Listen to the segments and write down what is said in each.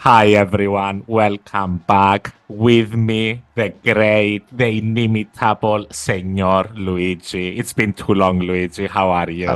Hi everyone, welcome back. With me, the great, the inimitable Senor Luigi. It's been too long, Luigi. How are you?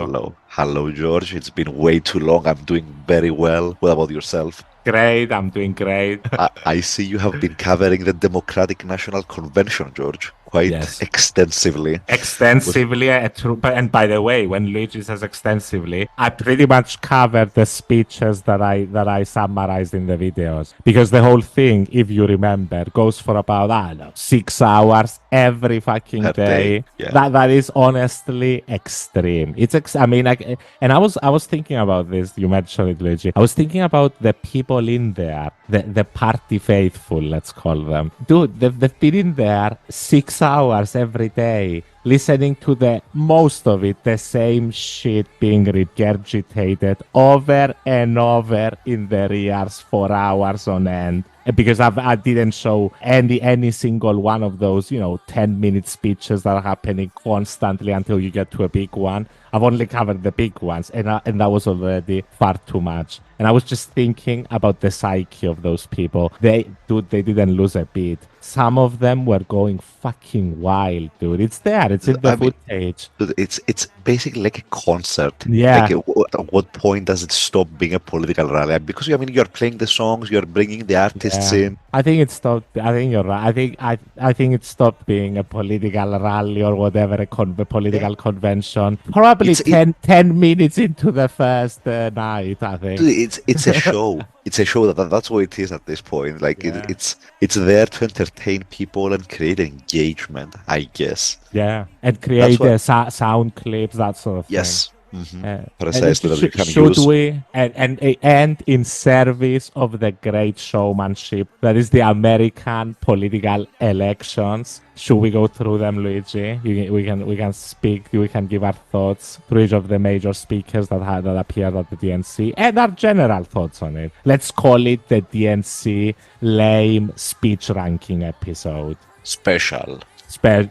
Hello, George. It's been way too long. I'm doing very well. What about yourself? Great, I'm doing great. I see you have been covering the Democratic National Convention, George, quite Yes. extensively. Was Extensively, and by the way, when Luigi says extensively, I pretty much covered the speeches that I summarized in the videos because the whole thing, if you remember, goes for about I don't know 6 hours every fucking per day. day. Yeah. That is honestly extreme. I mean, like, and I was thinking about this. You mentioned it, Luigi. I was thinking about the people in there, the party faithful, let's call them. Dude, they've been in there 6 hours every day, listening to the most of it, the same shit being regurgitated over and over in their ears for hours on end. Because I didn't show any single one of those 10-minute speeches that are happening constantly until you get to a big one. I've only covered the big ones, and that was already far too much. And I was just thinking about the psyche of those people. They didn't lose a beat. Some of them were going fucking wild, dude. It's there. It's in the I mean, footage. it's basically like a concert. Like, Yeah, at what point does it stop being a political rally? Because, I mean, you're playing the songs, you're bringing the artists yeah. in. I think it stopped. I think you're right. I think it stopped being a political rally or whatever, a Yeah. political convention. Probably It's it, 10 minutes into the first night, I think. it's a show. It's a show that's what it is at this point. Like Yeah. it's there to entertain people and create engagement, I guess. Yeah, and That's create what. sound clips, that sort of thing. Yes. hmm Uh, and Precisely that we can should use. we and in service of the great showmanship that is the American political elections, should we go through them, Luigi? We can speak. We can give our thoughts through each of the major speakers that appeared at the DNC and our general thoughts on it. Let's call it the DNC lame speech ranking episode. Special. Spare.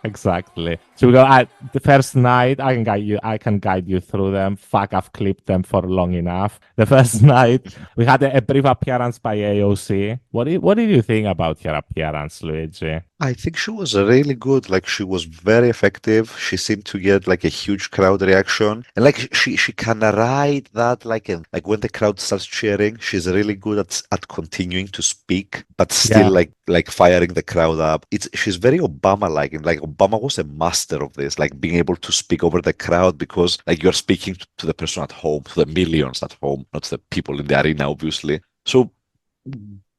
Exactly. So we go at the first night. I can guide you through them. Fuck, I've clipped them for long enough. The first night we had a brief appearance by AOC. What did you think about her appearance, Luigi? I think she was really good. Like she was very effective. She seemed to get like a huge crowd reaction, and like she can ride that like when the crowd starts cheering, she's really good at continuing to speak, but still Yeah, like firing the crowd up. She's very Obama-like, and like Obama was a master of this, like being able to speak over the crowd because like you're speaking to the person at home, to the millions at home, not to the people in the arena, obviously. So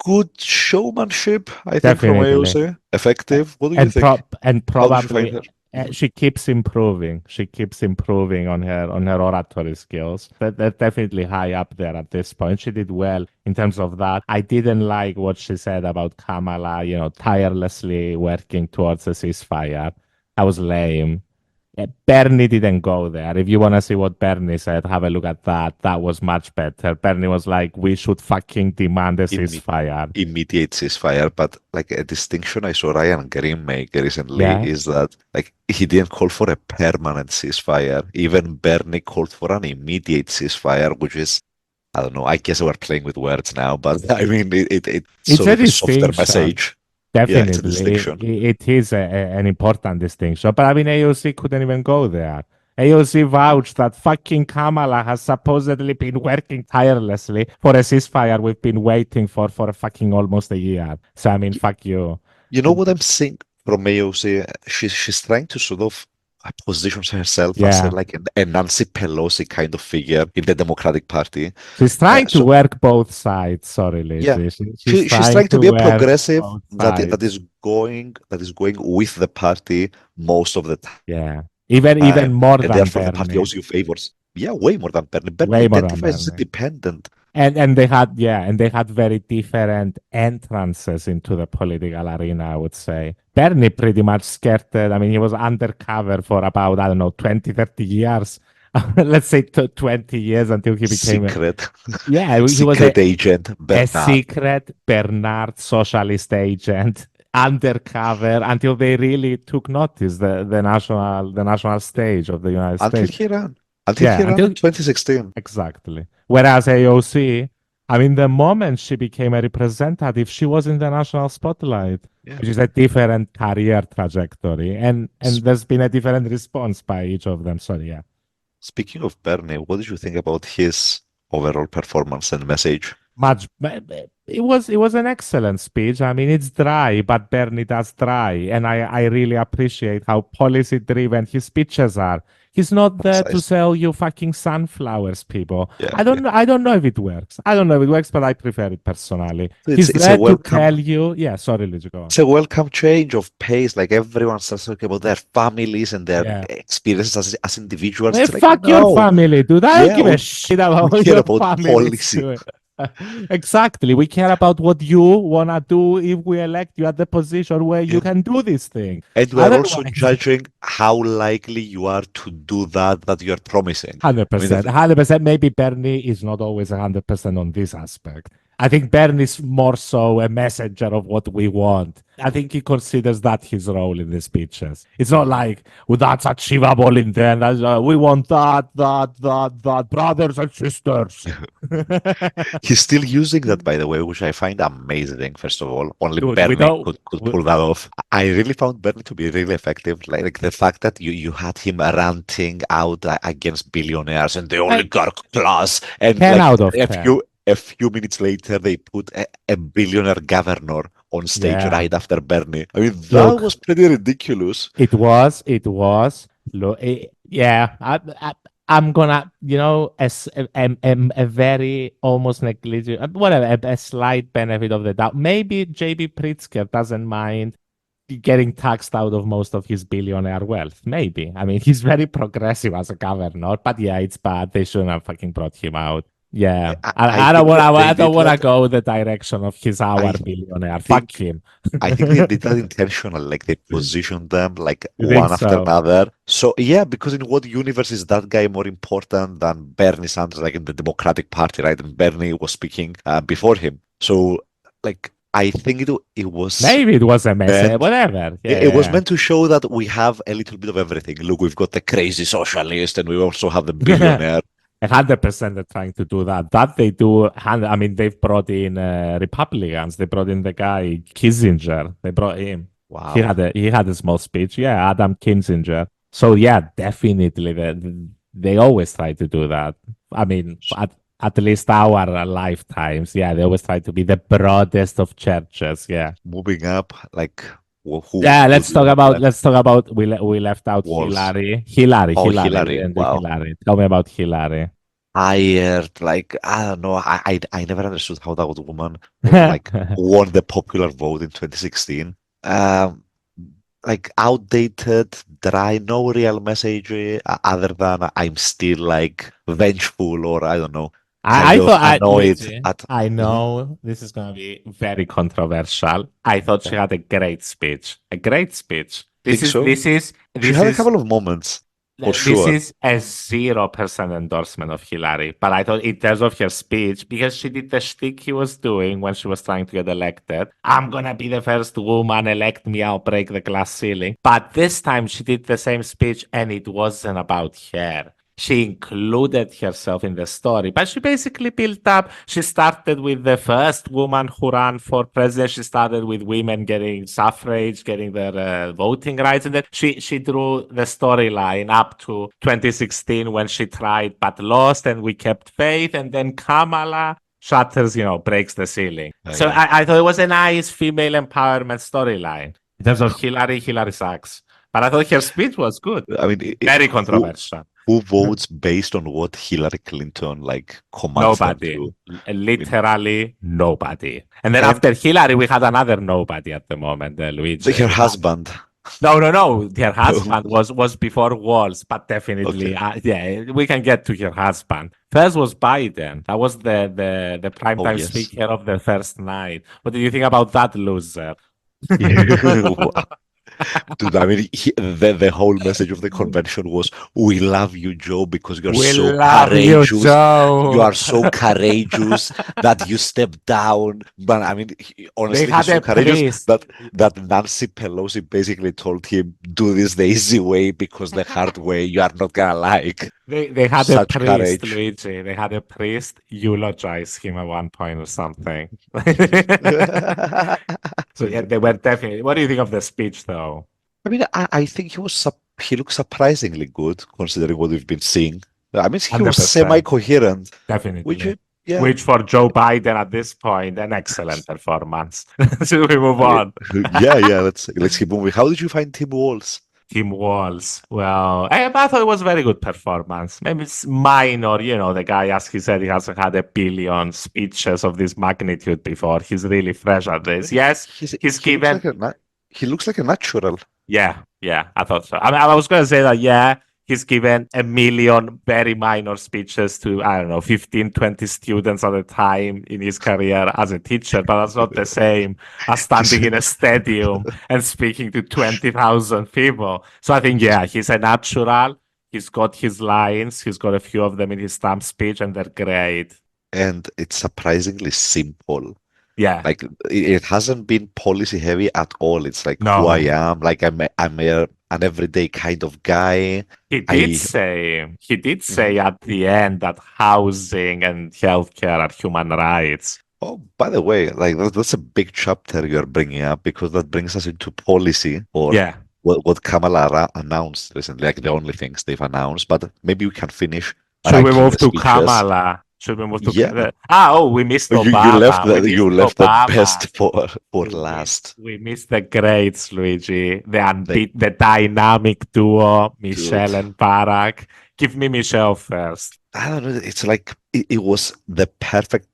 good showmanship, I think, from definitely. AOC. Effective. What do you and think? prop and How did you find probably her? she keeps improving. She keeps improving on her oratory skills. That's definitely high up there at this point. She did well in terms of that. I didn't like what she said about Kamala, tirelessly working towards a ceasefire. That was lame. Bernie didn't go there. If you want to see what Bernie said, have a look at that. That was much better. Bernie was like, we should fucking demand a Imme- ceasefire. Immediate ceasefire, but like a distinction I saw Ryan Green make recently Yeah. is that like he didn't call for a permanent ceasefire. Even Bernie called for an immediate ceasefire, which is I don't know. I guess we're playing with words now, but I mean it's It's sort a of a softer distinction. message. Yeah, it's a Definitely, distinction. it is an important distinction. But I mean, AOC couldn't even go there. AOC vouched that fucking Kamala has supposedly been working tirelessly for a ceasefire we've been waiting for fucking almost a year. So I mean, Y- fuck you. You know what I'm seeing from AOC? She's trying to sort of positions herself as Yeah, like a Nancy Pelosi kind of figure in the Democratic Party. she's trying to So work both sides. Sorry, yeah, Lizzie. She's she's trying trying to to be a work progressive both that sides. is going with the party most of the Yeah, even time, more and than therefore the party Bernie. also favors. Yeah, way more than Bernie. Bernie Way more than identifies as Bernie. independent. And they had very different entrances into the political arena, I would say. Bernie pretty much skirted. I mean, he was undercover for about, I don't know, 20, 30 years. Let's say 20 years until he became Secret, yeah, he was secret agent a Bernard. secret Bernard socialist agent undercover until they really took notice the national stage of the United Until States. he ran. Until he Yeah, ran in until 2016. exactly. Whereas AOC, I mean, the moment she became a representative, she was in the national spotlight, Yeah. which is a different career trajectory. And there's been a different response by each of them. Sorry, yeah. Speaking of Bernie, what did you think about his overall performance and message? Much it was an excellent speech. I mean, it's dry, but Bernie does dry, and I really appreciate how policy driven his speeches are. He's not there to Concise. sell you fucking sunflowers, people. Yeah, I don't know if it works. I don't know if it works, but I prefer it personally. It's He's it's there a to welcome tell you. Yeah, sorry, Luigi, go on. it's a welcome change of pace. Like everyone starts talking about their families and their Yeah. experiences as individuals. Hey, It's like fuck your no, family, dude. I don't yeah, give a shit about we care your about family. policy. Exactly. We care about what you want to do if we elect you at the position where you Yeah. can do this thing. And we are also Otherwise, judging how likely you are to do that you are promising. 100%. 100%. Maybe Bernie is not always 100% on this aspect. I think Bernie is more so a messenger of what we want. I think he considers that his role in the speeches. It's not like, well, that's achievable in the end. We want that, brothers and sisters. He's still using that, by the way, which I find amazing. First of all, only Dude, we Bernie don't. could pull that off. I really found Bernie to be really effective. Like the fact that you had him ranting out against billionaires and the oligarch class, and 10 like out of 10. a few minutes later, they put a billionaire governor on stage Yeah. right after Bernie. I mean, that Look. was pretty ridiculous. It was. Look, yeah. I'm gonna, a very almost negligible, whatever, a slight benefit of the doubt. Maybe JB Pritzker doesn't mind getting taxed out of most of his billionaire wealth. Maybe. I mean, he's very progressive as a governor, but yeah, it's bad. They shouldn't have fucking brought him out. Yeah, I don't think that want. they I don't did want to that. go the direction of his our I billionaire. think Fuck him. I think they did that intentional, like they positioned them like You think one after so? another. So yeah, because in what universe is that guy more important than Bernie Sanders, like in the Democratic Party, right? And Bernie was speaking before him. So like I think it was Maybe it was a message. meant Whatever. Yeah, it was yeah, meant to show that we have a little bit of everything. Look, we've got the crazy socialist and we also have the yeah. billionaire. 100% they're trying to do that. That they do. I mean, they've brought in Republicans. They brought in the guy Kissinger. They brought him. Wow. He had a small speech. Yeah, Adam Kinzinger. So yeah, definitely they always try to do that. I mean, at least our lifetimes. Yeah, they always try to be the broadest of churches. Yeah. Moving up, like who Yeah, who let's do talk you have about left? we left out Walls. Hillary. Oh, We Hillary. didn't do Wow. Hillary. Tell me about Hillary. Hired, like I don't know. I never understood how that woman like won the popular vote in 2016. Like outdated, dry, no real message other than I'm still like vengeful or I don't know, I kind of thought annoyed Luigi, at. I Mhm. know this is gonna be very controversial. I thought she had a great speech. A great speech. Think so? She This had a is couple of moments for this sure. is a 0% endorsement of Hillary. But I thought in terms of her speech, because she did the shtick he was doing when she was trying to get elected, I'm gonna be the first woman, elect me, I'll break the glass ceiling. But this time she did the same speech and it wasn't about her. She included herself in the story, but she basically built up. She started with the first woman who ran for president. She started with women getting suffrage, getting their voting rights, and then she drew the storyline up to 2016 when she tried but lost, and we kept faith, and then Kamala shatters, breaks the ceiling. So Yeah. I thought it was a nice female empowerment storyline. In terms of Hillary sucks, but I thought her speech was good. I mean, Very who, controversial. who votes based on what Hillary Clinton like commands them Nobody. to? Literally nobody. And then And- after Hillary, we had another nobody at the moment, Luigi. Her husband. No. Her husband was before Walls, but definitely, we can get to her husband. First was Biden. That was the primetime yes. speaker of the first night. What do you think about that loser? Wow. Dude, I mean, the whole message of the convention was, "We love you, Joe, because you're We so love you, courageous. You Joe. are so courageous that you stepped down." But I mean, They honestly, had he's so a courageous priest. that Nancy Pelosi basically told him, "Do this the easy way because the hard way you are not gonna like." They had a Such priest, courage. Luigi. They had a priest eulogize him at one point or something. So yeah, they were definitely. What do you think of the speech, though? I mean, I think he looks surprisingly good considering what we've been seeing. I mean, he was 100%, semi-coherent, which, definitely. yeah, Which for Joe Biden at this point, an excellent performance. Should we move I mean, on? yeah. Let's keep moving. How did you find Tim Walz? Tim Walz. Well, I thought it was a very good performance. Maybe it's minor, the guy, as he said, he hasn't had a billion speeches of this magnitude before. He's really fresh at this. Yes, he's He looks given. like he looks like a natural. Yeah, I thought so. I mean, I was going to say that, yeah, he's given a million very minor speeches to, I don't know, 15, 20 students at a time in his career as a teacher, but that's not the same as standing in a stadium and speaking to 20,000 people. So I think, yeah, he's a natural. He's got his lines. He's got a few of them in his stamp speech, and they're great. And it's surprisingly simple. Yeah. Like it hasn't been policy heavy at all. It's like who I No. am. Like an everyday kind of guy. He did Mhm. say at the end that housing and healthcare are human rights. Oh, by the way, like that's a big chapter you're bringing up because that brings us into policy or Yeah. what Kamala announced recently, like the only things they've announced. But maybe we can finish Should we ranking move the to speeches. Kamala? Should we move to Yeah, we missed you left Obama. We missed you left the Obama. best for last. We missed the greats, Luigi. Like, The dynamic duo, dude, Michelle and Barack. Give me Michelle first. I don't know. It's like it was the perfect.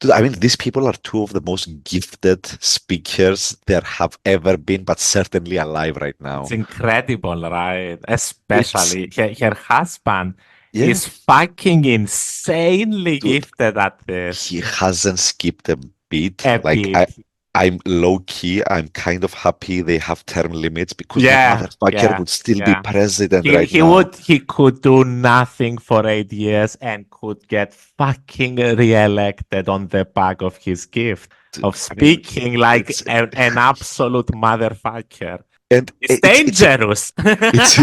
Dude, I mean, these people are two of the most gifted speakers there have ever been, but certainly alive right It's now. incredible, right? It's Especially her husband yeah, is fucking insanely dude. gifted at this. He hasn't skipped a beat. A Like bit. I'm low key. I'm kind of happy they have term limits because the Yeah, motherfucker yeah, would still be yeah. president He right he now. would he could do nothing for 8 years and could get fucking reelected on the back of his gift of I mean, speaking like it's an absolute motherfucker. and It's dangerous. it's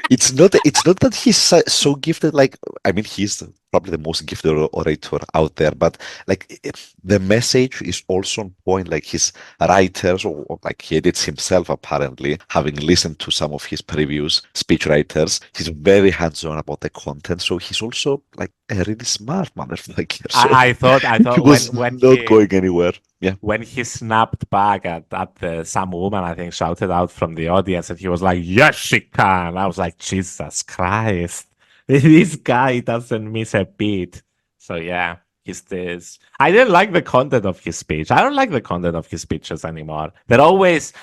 it's not that he's so gifted. Like I mean, he's probably the most gifted orator out there, but like the message is also on point. Like his writers, or like he edits himself apparently, having listened to some of his previous speech writers, he's very hands-on about the content. So he's also like a really smart motherfucker. So I he thought was when not going anywhere. Yeah. when he snapped back at some woman, I think, shouted out from the audience, and he was like, "Yes, she can." I was like, Jesus Christ, this guy doesn't miss a beat. So yeah, he's this. I didn't like the content of his speech. I don't like the content of his speeches anymore. They're always.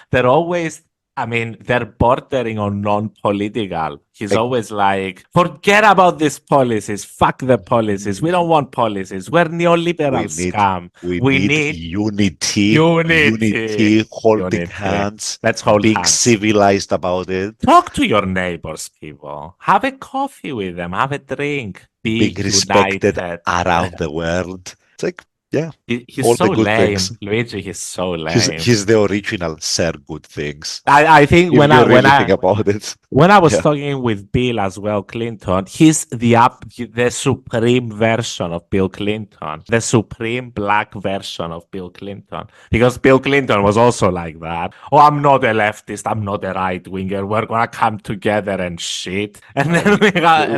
I mean, they're bordering on non-political. He's Like always like, forget about these policies. Fuck the policies. We don't want policies. We're neoliberal we need scam. we We need need unity, holding unity. hands, Let's hold being hands. civilized about it, Talk to your neighbors, people. Have a coffee with them. Have a drink. Be being respected united. around the world. It's like, yeah, He's all so the good lame. things. Luigi, he's so lame. He's the original Sir Good Things. I think If you really think about it. when I was Yeah. talking with Bill as well, Clinton, he's the supreme version of Bill Clinton, the supreme black version of Bill Clinton, because Bill Clinton was also like that. Oh, I'm not a leftist. I'm not a right winger. We're gonna come together and shit. And then we got,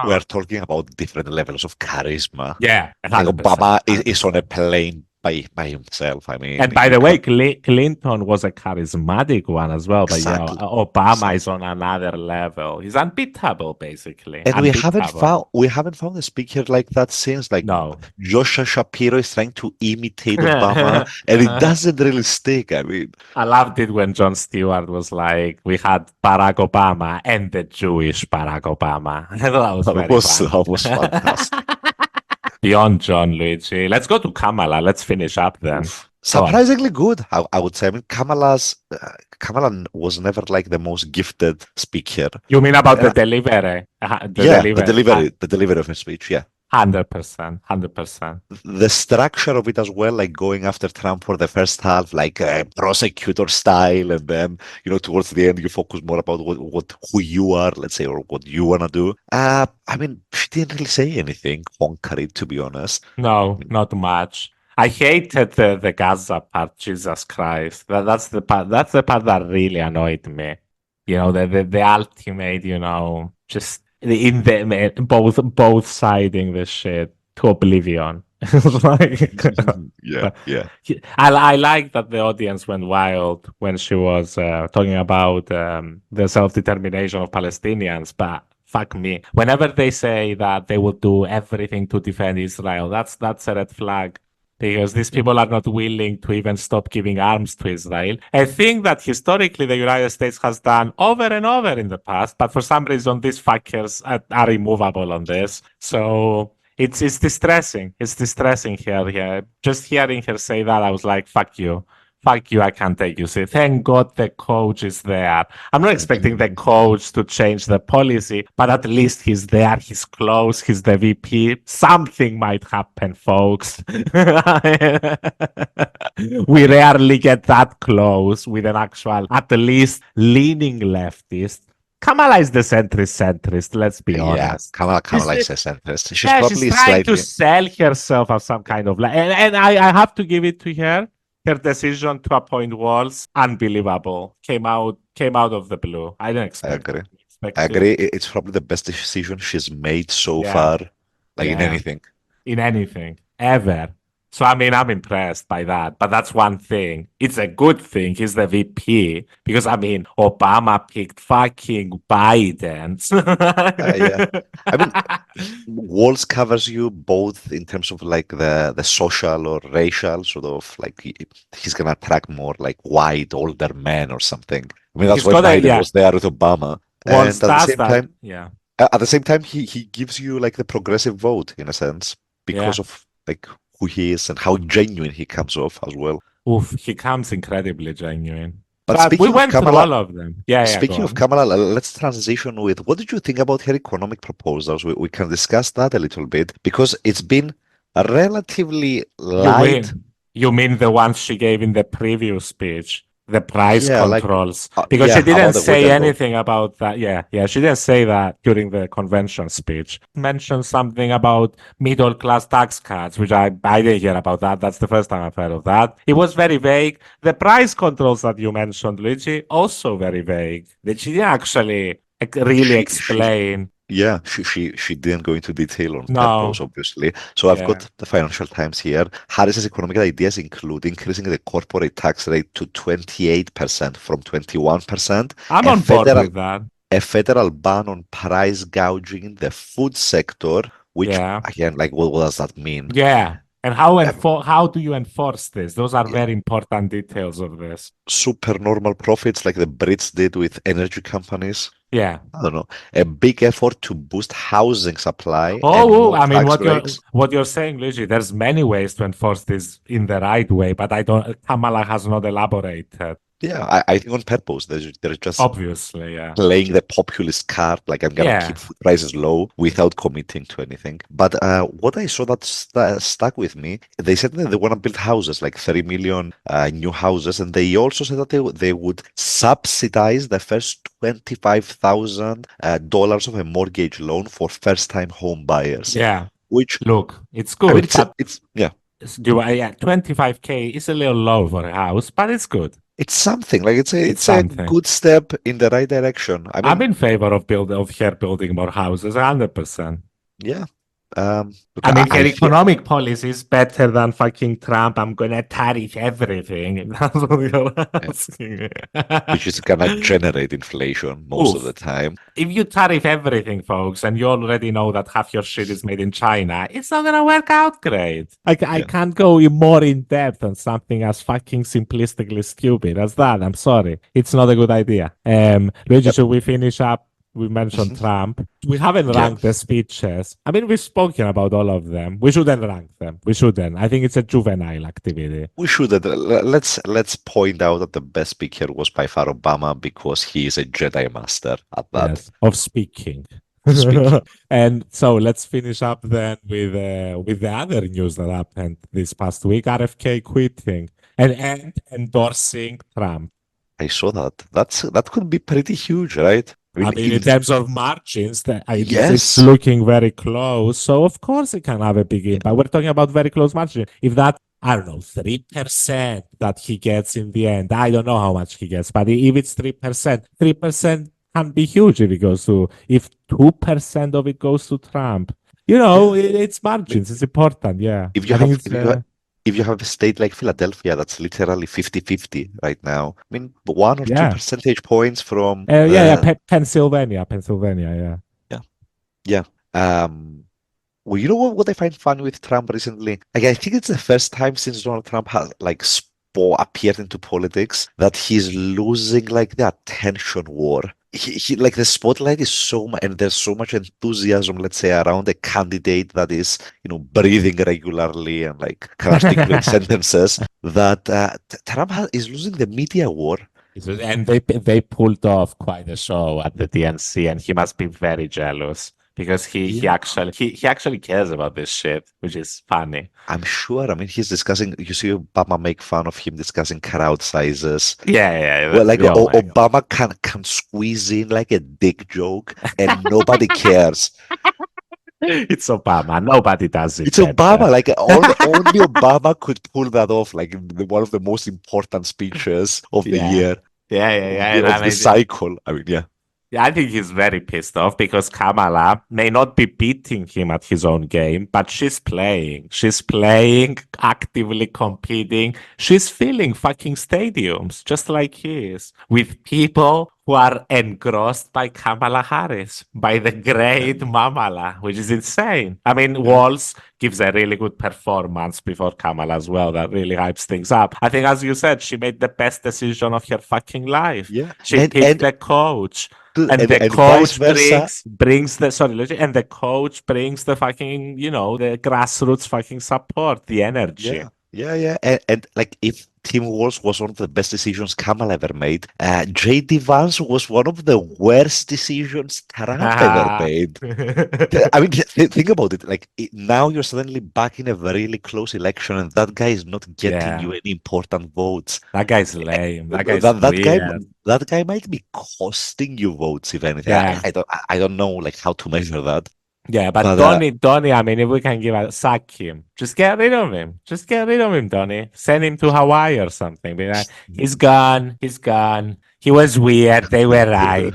We're talking about different levels of charisma. yeah, Like 100%, Obama is 100%. on a plane by himself. I mean, And by you the way, can't Clinton was a charismatic one as well. But yeah, exactly. Obama is on another level. He's unbeatable, basically. And Unbeatable. we haven't found a speaker like that since. Like No. Joshua Shapiro is trying to imitate Obama, and it doesn't really stick. I mean, I loved it when Jon Stewart was like, we had Barack Obama and the Jewish Barack Obama. I thought that was very fun. that was fantastic. Beyond John, Luigi. Let's go to Kamala. Let's finish up then. Oof. Surprisingly good, I would say. I mean, Kamala was never like the most gifted speaker. You mean about the Uh, delivery? yeah, the delivery of her speech. Yeah, 100%, 100%. the structure of it as well, like going after Trump for the first half, like prosecutor style, and then towards the end you focus more about who you are, let's say, or what you wanna do. I mean, she didn't really say anything concrete, to be honest. No, not much. I hated the Gaza part. Jesus Christ, that's the part. That's the part that really annoyed me. The ultimate. Just in the both siding this shit to oblivion. It's like, Yeah, yeah. I like that the audience went wild when she was talking about the self-determination of Palestinians, but fuck me. Whenever they say that they will do everything to defend Israel, that's a red flag. Because these people are not willing to even stop giving arms to Israel. A thing that historically the United States has done over and over in the past, but for some reason these fuckers are immovable on this. So it's distressing. It's distressing here. Just hearing her say that, I was like, fuck you. Fuck you, I can't take you. See, thank God the coach is there. I'm not expecting the coach to change the policy, but at least he's there, he's close, he's the VP. Something might happen, folks. We rarely get that close with an actual, at least leaning leftist. Kamala is the centrist, let's be honest. Kamala is a centrist. She's Yeah, probably she's trying slightly. to sell herself as some kind of and I have to give it to her. Her decision to appoint Walz, unbelievable. Came out of the blue. I didn't I expect agree. it. Expect I it. agree. It's probably the best decision she's made so Yeah. far, like in Yeah. anything. In anything, ever. So I mean, I'm impressed by that. But that's one thing. It's a good thing he's the VP because I mean, Obama picked fucking Biden. Yeah. I mean, Walls covers you both in terms of like the social or racial sort of like he's gonna attract more like white older men or something. I mean, that's He's why got a- Biden yeah. was there with Obama. Walz And at the does same that. time, Yeah. he gives you like the progressive vote in a sense because Yeah. of like who he is and how genuine he comes off as well. Oof, he comes incredibly genuine. But But we speaking of went through Kamala, all of them. Yeah, speaking go of on. Kamala, let's transition with what did you think about her economic proposals? We can discuss that a little bit because it's been a relatively light. You mean the ones she gave in the previous speech, the price Yeah, like, controls? Because she about didn't the say weather anything about that. Yeah, she didn't say that during the convention speech. Mentioned something about middle class tax cuts, which I didn't hear about that. That's the first time I've heard of that. It was very vague. The price controls that you mentioned, Luigi, also very vague. That she didn't actually really She- explain. Yeah, she didn't go into detail on No. purpose, obviously. So I've Yeah. got the Financial Times here. Harris's economic ideas include increasing the corporate tax rate to 28% from 21%. I'm a on board federal- with that. A federal ban on price gouging in the food sector, which Yeah. again, like what does that mean? Yeah. And how do you enforce this? Those are very important details of this. Super normal profits like the Brits did with energy companies. Yeah. I don't know. A big effort to boost housing supply. and Oh, more I mean, tax breaks. what you're saying, Luigi, there's many ways to enforce this in the right way, but Kamala has not elaborated. Yeah, I think on purpose. They're just Obviously, yeah. playing the populist card, like I'm gonna Yeah. keep food prices low without committing to anything. But what I saw that stuck with me, they said that they want to build houses, like 30 million new houses, and they also said that they would subsidize the first $25,000 of a mortgage loan for first-time home buyers. Yeah. Which Look, it's good. I mean, but it's yeah, 25K is a little low for a house, but it's good. it's something like it's a something. good step in the right direction. I mean, I'm in favor of her building more houses, 100%. yeah. Look, I mean, her feel- economic policy is better than fucking Trump. I'm gonna tariff everything. If that's what you're asking. which is gonna generate inflation most of Oof. the time. If you tariff everything, folks, and you already know that half your shit is made in China, it's not gonna work out great. I Yeah. can't go more in depth on something as fucking simplistically stupid as that. I'm sorry. It's not a good idea. Luigi, should we finish up we mentioned Trump. We haven't Yeah. ranked the speeches. I mean, we've spoken about all of them. We shouldn't rank them. We shouldn't. I think it's a juvenile activity. We should let's point out that the best speaker was by far Obama because he is a Jedi master at that. Yes, of speaking. Speaking. And so let's finish up then with the other news that happened this past week: RFK quitting and endorsing Trump. I saw that. That could be pretty huge, right? I mean, in terms of margins, it's Yes. looking very close. So of course it can have a big impact. We're talking about very close margin. If that, I don't know, 3% that he gets in the end, I don't know how much he gets, but if it's 3% can be huge if it goes to, if 2% of it goes to Trump. You know, it's margins. It's important. Yeah. If you I think have it's, if you have a state like Philadelphia that's literally 50-50 right now, I mean, 1 or 2 Yeah. percentage points from Pennsylvania, yeah. yeah. Well, you know what I find funny with Trump recently? Like, I think it's the first time since Donald Trump has like appeared into politics that he's losing like the attention war. He like the spotlight is so much, and there's so much enthusiasm, let's say, around a candidate that is, breathing regularly and like can articulate sentences that Trump is losing the media war. And they pulled off quite a show at the DNC, and he must be very jealous because he actually cares about this shit, which is funny. I'm sure. I mean, he's discussing. You see Obama make fun of him discussing crowd sizes. Yeah. Well, like Obama can squeeze in like a dick joke, and nobody cares. It's Obama. Nobody does it. It's Obama. Like only Obama could pull that off. Like one of the most important speeches of the year. Yeah. Of the cycle. I mean, yeah. Yeah, I think he's very pissed off because Kamala may not be beating him at his own game, but she's playing. She's playing, actively competing. She's filling fucking stadiums, just like he is, with people who are engrossed by Kamala Harris, by the great Mamala, which is insane. I mean, Walz gives a really good performance before Kamala as well. That really hypes things up. I think, as you said, she made the best decision of her fucking life. Yeah. She picked the coach. And the coach brings the coach brings the fucking, the grassroots fucking support, the energy. Yeah. And like if Tim Walz was one of the best decisions Kamala ever made, J.D. Vance was one of the worst decisions Trump ever made. I mean, think about it. Like now you're suddenly back in a really close election, and that guy is not getting you any important votes. That guy's lame. That guy's that guy might be costing you votes, if anything. Yeah. I don't know like how to measure that. Yeah, but Donny, I mean, if we can sack him, just get rid of him. Just get rid of him, Donny. Send him to Hawaii or something. Be like, he's gone. He was weird. They were right.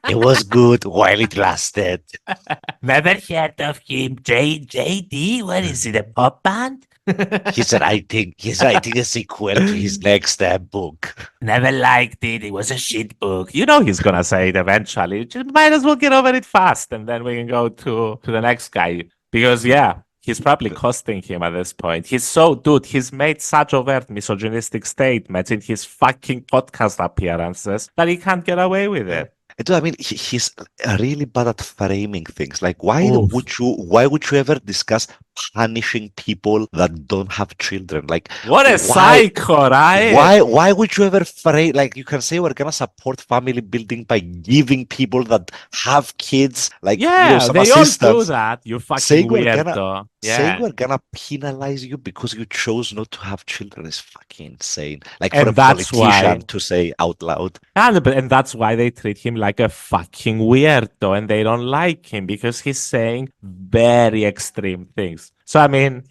It was good while it lasted. Never heard of him. JD, what is it, a pop band? He's writing a sequel to his next book. Never liked it. It was a shit book. You know he's gonna say it eventually. Just might as well get over it fast, and then we can go to the next guy. Because he's probably costing him at this point. He's made such overt misogynistic statements in his fucking podcast appearances that he can't get away with it. I mean, he's really bad at framing things. Like, why would you ever discuss punishing people that don't have children? Like, what a psycho, right? Why would you ever frame, like, you can say we're gonna support family building by giving people that have kids, like, some they assistance. all do that. You fucking weirdo. Saying we're gonna penalize you because you chose not to have children is fucking insane. Like, and for a politician to say out loud. And that's why they treat him like a fucking weirdo, and they don't like him because he's saying very extreme things. So, I mean,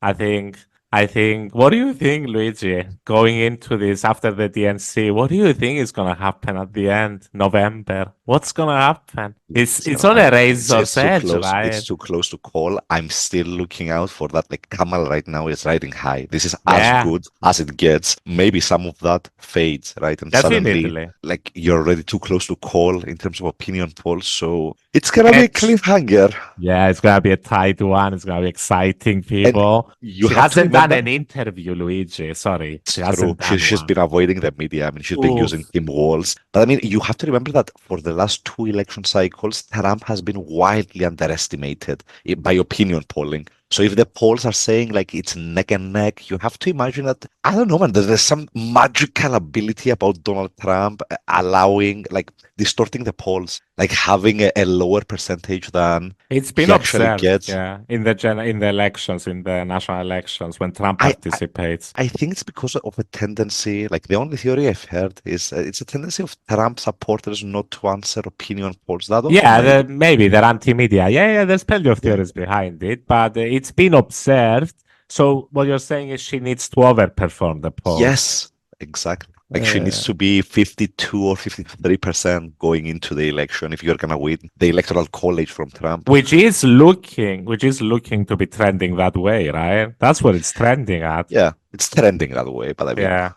I think, what do you think, Luigi, going into this after the DNC? What do you think is going to happen at the end, November? What's going to happen? It's on a razor's edge, right? It's too close to call. I'm still looking out for that. Like Kamala right now is riding high. This is as good as it gets. Maybe some of that fades, right? And suddenly, like, you're already too close to call in terms of opinion polls. So it's going to be a cliffhanger. Yeah, it's going to be a tight one. It's going to be exciting, people. She hasn't done an interview, Luigi. Sorry. She's been avoiding the media. I mean, she's been using Tim Walz. But I mean, you have to remember that for the last two election cycles, Trump has been wildly underestimated by opinion polling. So if the polls are saying like it's neck and neck, you have to imagine that, I don't know, man, there's some magical ability about Donald Trump allowing, like, distorting the polls, like having a lower percentage than It's been he actually observed, gets. yeah, in the elections, in the national elections, when Trump I, participates. I think it's because of a tendency, like the only theory I've heard is it's a tendency of Trump supporters not to answer opinion polls. That also Yeah, maybe. maybe they're anti-media. Yeah, there's plenty of Yeah. theories behind it, but it's been observed. So what you're saying is she needs to overperform the polls. Yes, exactly. Like she needs Uh, to be 52 or 53% going into the election if you're gonna win the electoral college from Trump. which is looking to be trending that way, right? That's what it's trending at. Yeah, it's trending that way, but I mean, Yeah,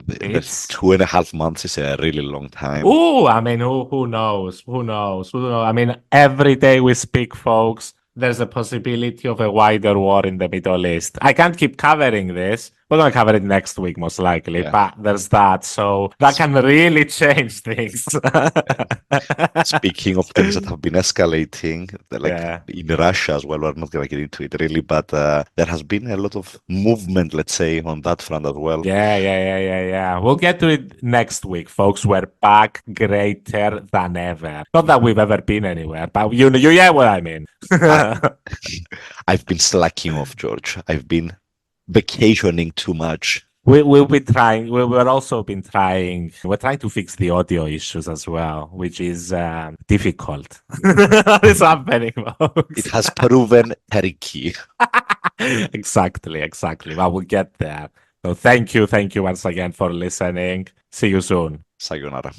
the it's 2.5 months is a really long time. Oh, I mean, who knows? Who knows? Who knows? I mean, every day we speak, folks, there's a possibility of a wider war in the Middle East. I can't keep covering this. We're going to cover it next week, most likely, Yeah. but there's that. So that can really change things. Speaking of things that have been escalating, like Yeah. in Russia as well, we're not going to get into it really, but there has been a lot of movement, let's say, on that front as well. Yeah. We'll get to it next week, folks. We're back greater than ever. Not that we've ever been anywhere, but you get what I mean. I've been slacking off, George. I've been vacationing too much. We'll be trying. We're also been trying. We're trying to fix the audio issues as well, which is difficult. It's happening, folks. It has proven tricky. Exactly. But we'll get there. So thank you once again for listening. See you soon. Sayonara.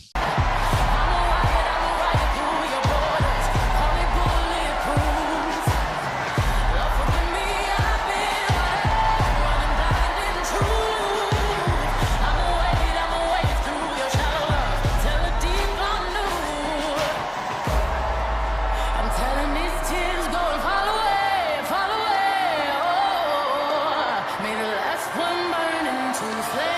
May the last one burn into flame.